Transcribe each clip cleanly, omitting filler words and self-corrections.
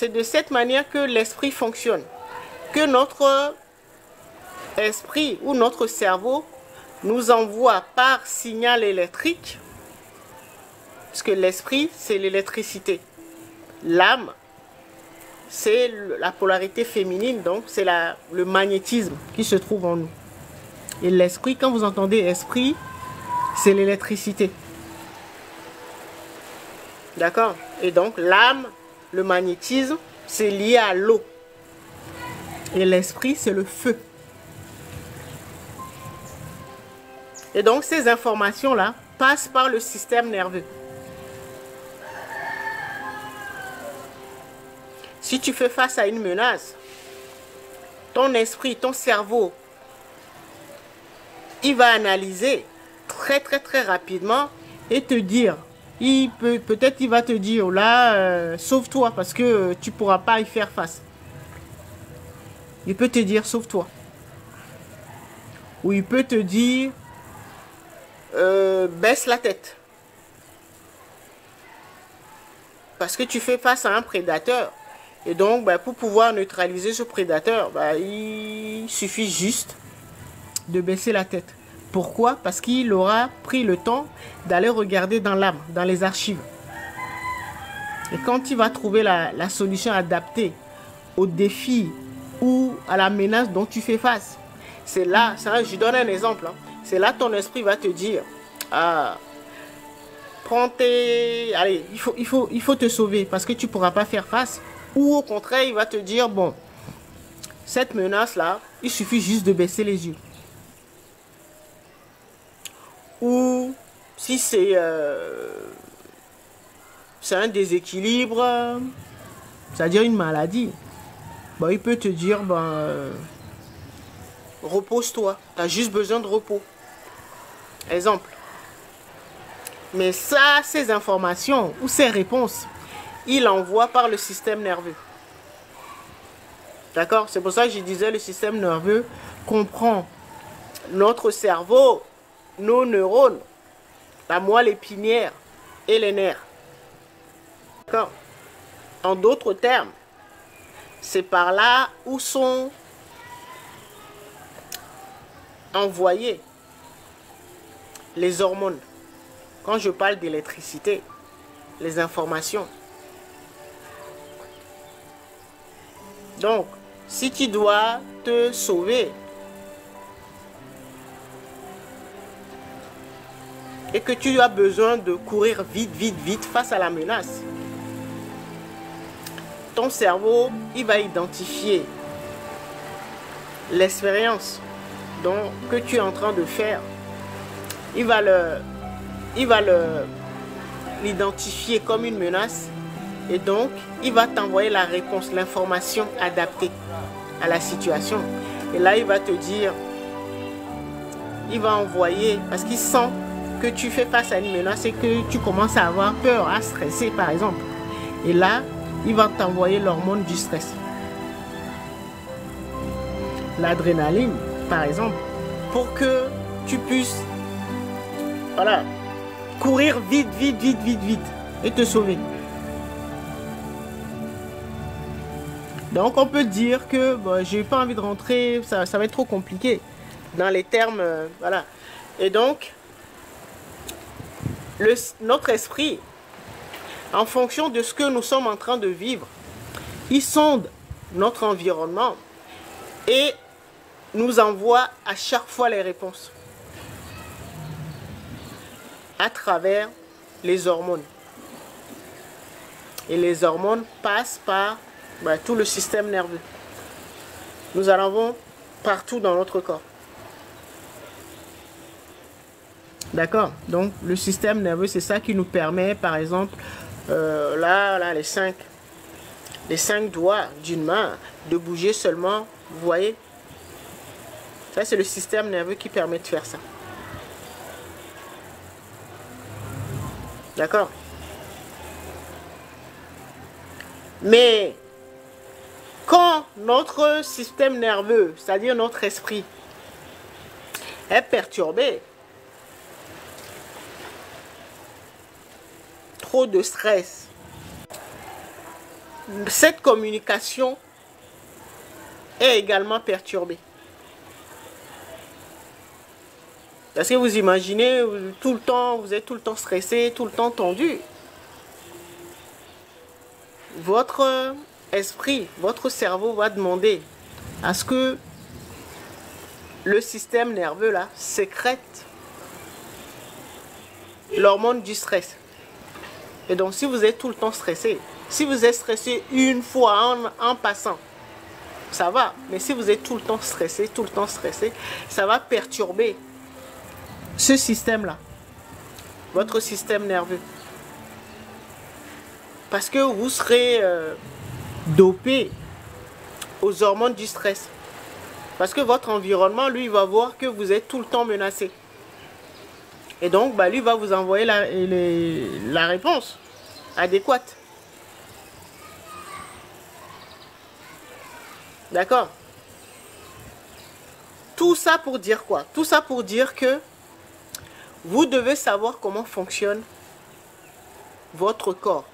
c'est de cette manière que l'esprit fonctionne. Que notre esprit ou notre cerveau nous envoie par signal électrique, parce que l'esprit, c'est l'électricité. L'âme, c'est la polarité féminine, donc c'est le magnétisme qui se trouve en nous. Et l'esprit, quand vous entendez esprit, c'est l'électricité. D'accord? Et donc l'âme, le magnétisme, c'est lié à l'eau. Et l'esprit, c'est le feu. Et donc ces informations-là passent par le système nerveux. Si tu fais face à une menace, ton esprit, ton cerveau, il va analyser très rapidement et te dire, peut-être il va te dire, là, sauve-toi parce que tu ne pourras pas y faire face. Il peut te dire, sauve-toi. Ou il peut te dire, baisse la tête. Parce que tu fais face à un prédateur. Et donc, pour pouvoir neutraliser ce prédateur, il suffit juste de baisser la tête. Pourquoi? Parce qu'il aura pris le temps d'aller regarder dans l'âme, dans les archives. Et quand il va trouver la solution adaptée au défi ou à la menace dont tu fais face, c'est là, je donne un exemple, hein, c'est là ton esprit va te dire, allez, il faut te sauver parce que tu ne pourras pas faire face. Ou au contraire, il va te dire, bon, cette menace-là, il suffit juste de baisser les yeux. Ou si c'est un déséquilibre, c'est-à-dire une maladie, il peut te dire, repose-toi, tu as juste besoin de repos. Exemple. Mais ça, ces informations ou ces réponses, il envoie par le système nerveux. D'accord? C'est pour ça que je disais le système nerveux comprend notre cerveau, nos neurones, la moelle épinière et les nerfs. D'accord? En d'autres termes, c'est par là où sont envoyées les hormones. Quand je parle d'électricité, les informations. Donc, si tu dois te sauver et que tu as besoin de courir vite face à la menace, ton cerveau, il va identifier l'expérience que tu es en train de faire. Il va l'identifier comme une menace. Et donc, il va t'envoyer la réponse, l'information adaptée à la situation. Et là, il va te dire, il va envoyer, parce qu'il sent que tu fais face à une menace et que tu commences à avoir peur, à stresser par exemple. Et là, il va t'envoyer l'hormone du stress. L'adrénaline, par exemple, pour que tu puisses, voilà, courir vite et te sauver. Donc on peut dire que je n'ai pas envie de rentrer, ça va être trop compliqué dans les termes, voilà. Et donc, notre esprit, en fonction de ce que nous sommes en train de vivre, il sonde notre environnement et nous envoie à chaque fois les réponses à travers les hormones. Et les hormones passent par tout le système nerveux. Nous en avons partout dans notre corps. D'accord? Donc le système nerveux, c'est ça qui nous permet, par exemple, là les cinq doigts d'une main, de bouger seulement, vous voyez? Ça, c'est le système nerveux qui permet de faire ça. D'accord? Mais quand notre système nerveux, c'est-à-dire notre esprit, est perturbé, trop de stress, cette communication est également perturbée. Parce que vous imaginez, tout le temps, vous êtes tout le temps stressé, tout le temps tendu. Votre esprit, votre cerveau va demander à ce que le système nerveux là sécrète l'hormone du stress. Et donc si vous êtes tout le temps stressé, si vous êtes stressé une fois en passant, ça va. Mais si vous êtes tout le temps stressé, ça va perturber ce système-là, votre système nerveux. Parce que vous serez dopé aux hormones du stress. Parce que votre environnement, lui, va voir que vous êtes tout le temps menacé. Et donc, lui va vous envoyer la réponse adéquate. D'accord? Tout ça pour dire quoi? Tout ça pour dire que vous devez savoir comment fonctionne votre corps.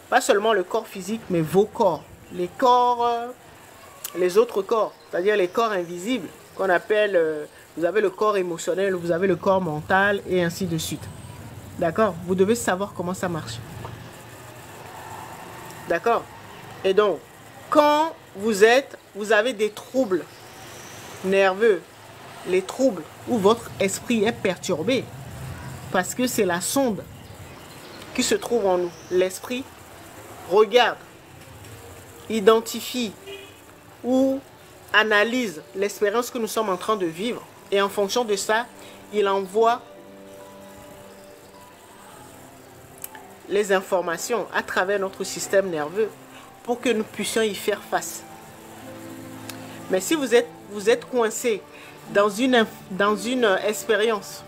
Pas seulement le corps physique, mais vos corps. Les corps, les autres corps, c'est-à-dire les corps invisibles qu'on appelle, vous avez le corps émotionnel, vous avez le corps mental et ainsi de suite. D'accord? Vous devez savoir comment ça marche. D'accord? Et donc, quand vous avez des troubles nerveux, les troubles où votre esprit est perturbé, parce que c'est la sonde qui se trouve en nous. L'esprit regarde, identifie ou analyse l'expérience que nous sommes en train de vivre. Et en fonction de ça, il envoie les informations à travers notre système nerveux pour que nous puissions y faire face. Mais si vous êtes coincé dans une expérience,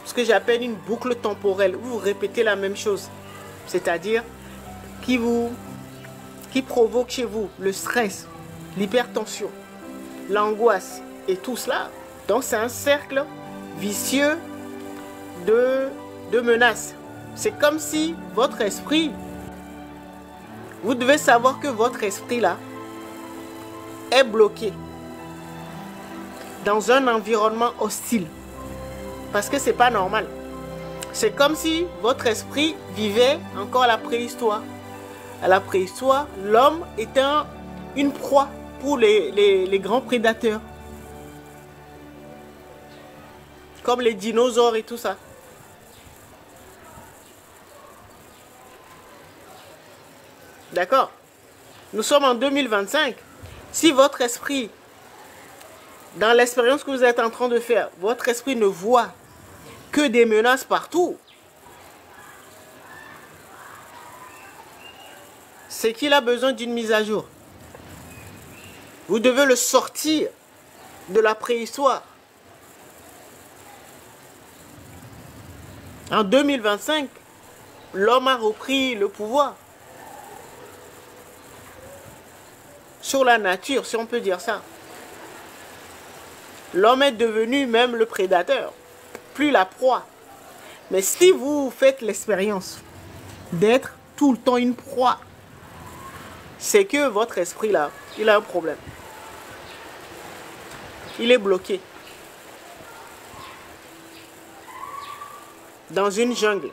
ce que j'appelle une boucle temporelle, où vous répétez la même chose, c'est-à-dire qui provoque chez vous le stress, l'hypertension, l'angoisse et tout cela. Donc c'est un cercle vicieux de menaces. C'est comme si votre esprit, vous devez savoir que votre esprit là est bloqué dans un environnement hostile. Parce que c'est pas normal. C'est comme si votre esprit vivait encore à la préhistoire. À la préhistoire, l'homme était une proie pour les grands prédateurs. Comme les dinosaures et tout ça. D'accord? Nous sommes en 2025. Si votre esprit, dans l'expérience que vous êtes en train de faire, votre esprit ne voit que des menaces partout, c'est qu'il a besoin d'une mise à jour. Vous devez le sortir de la préhistoire. En 2025, l'homme a repris le pouvoir sur la nature, si on peut dire ça. L'homme est devenu même le prédateur, plus la proie. Mais si vous faites l'expérience d'être tout le temps une proie, c'est que votre esprit là, il a un problème. Il est bloqué dans une jungle.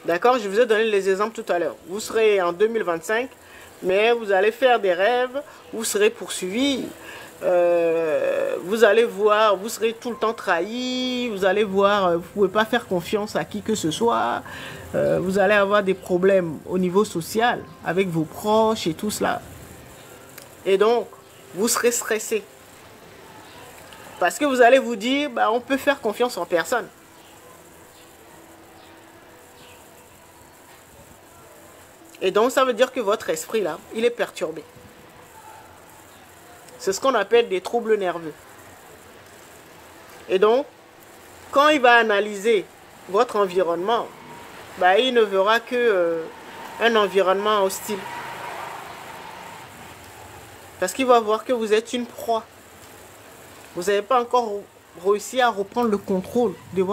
D'accord? Je vous ai donné les exemples tout à l'heure. Vous serez en 2025, mais vous allez faire des rêves, vous serez poursuivi, vous allez voir, vous serez tout le temps trahi, vous allez voir, vous ne pouvez pas faire confiance à qui que ce soit, vous allez avoir des problèmes au niveau social avec vos proches et tout cela. Et donc, vous serez stressé. Parce que vous allez vous dire, on peut faire confiance en personne. Et donc, ça veut dire que votre esprit, là, il est perturbé. C'est ce qu'on appelle des troubles nerveux. Et donc, quand il va analyser votre environnement, il ne verra que un environnement hostile. Parce qu'il va voir que vous êtes une proie. Vous n'avez pas encore réussi à reprendre le contrôle de votre